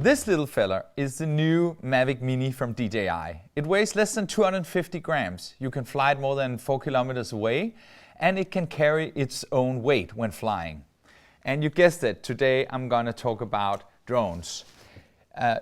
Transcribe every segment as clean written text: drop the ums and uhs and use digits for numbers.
This little fella is the new Mavic Mini from DJI. It weighs less than 250 grams. You can fly it more than 4 kilometers away, and it can carry its own weight when flying. And you guessed it, today I'm going to talk about drones.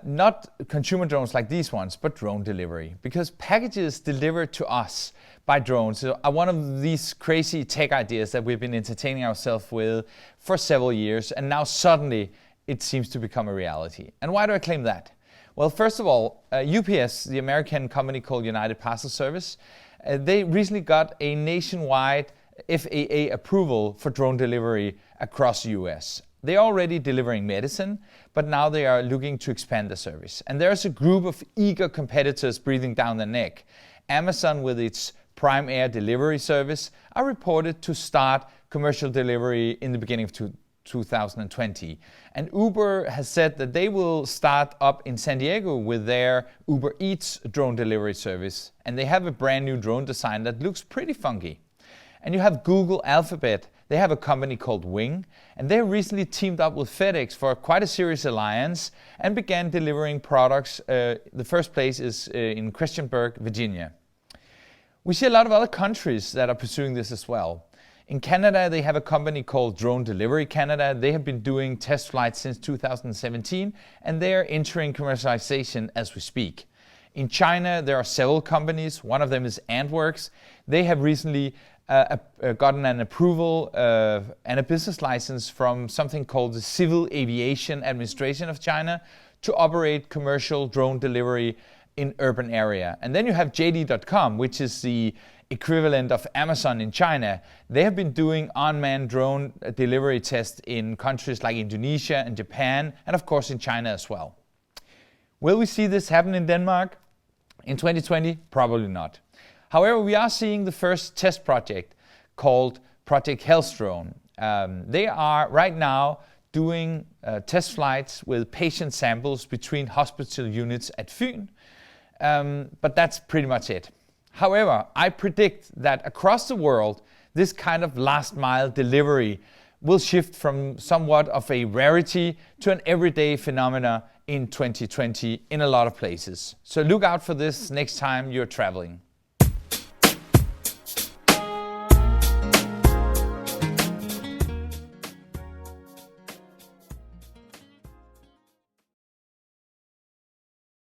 Not consumer drones like these ones, but drone delivery. Because packages delivered to us by drones are one of these crazy tech ideas that we've been entertaining ourselves with for several years, and now suddenly it seems to become a reality. And why do I claim that? Well, first of all, UPS, the American company called United Parcel Service, they recently got a nationwide FAA approval for drone delivery across the US. They're already delivering medicine, but now they are looking to expand the service. And there's a group of eager competitors breathing down their neck. Amazon, with its Prime Air delivery service, are reported to start commercial delivery in the beginning of 2020. And Uber has said that they will start up in San Diego with their Uber Eats drone delivery service. And they have a brand new drone design that looks pretty funky. And you have Google Alphabet. They have a company called Wing, and they recently teamed up with FedEx for quite a serious alliance and began delivering products. The first place is in Christiansburg, Virginia. We see a lot of other countries that are pursuing this as well. In Canada, they have a company called Drone Delivery Canada. They have been doing test flights since 2017, and they are entering commercialization as we speak. In China, there are several companies. One of them is Antworks. They have recently gotten an approval and a business license from something called the Civil Aviation Administration of China to operate commercial drone delivery in urban area. And then you have JD.com, which is the equivalent of Amazon in China. They have been doing unmanned drone delivery tests in countries like Indonesia and Japan, and of course in China as well. Will we see this happen in Denmark in 2020? Probably not. However, we are seeing the first test project called Project Hellsdrone. They are right now doing test flights with patient samples between hospital units at Fyn, but that's pretty much it. However, I predict that across the world, this kind of last mile delivery will shift from somewhat of a rarity to an everyday phenomena in 2020 in a lot of places. So look out for this next time you're traveling.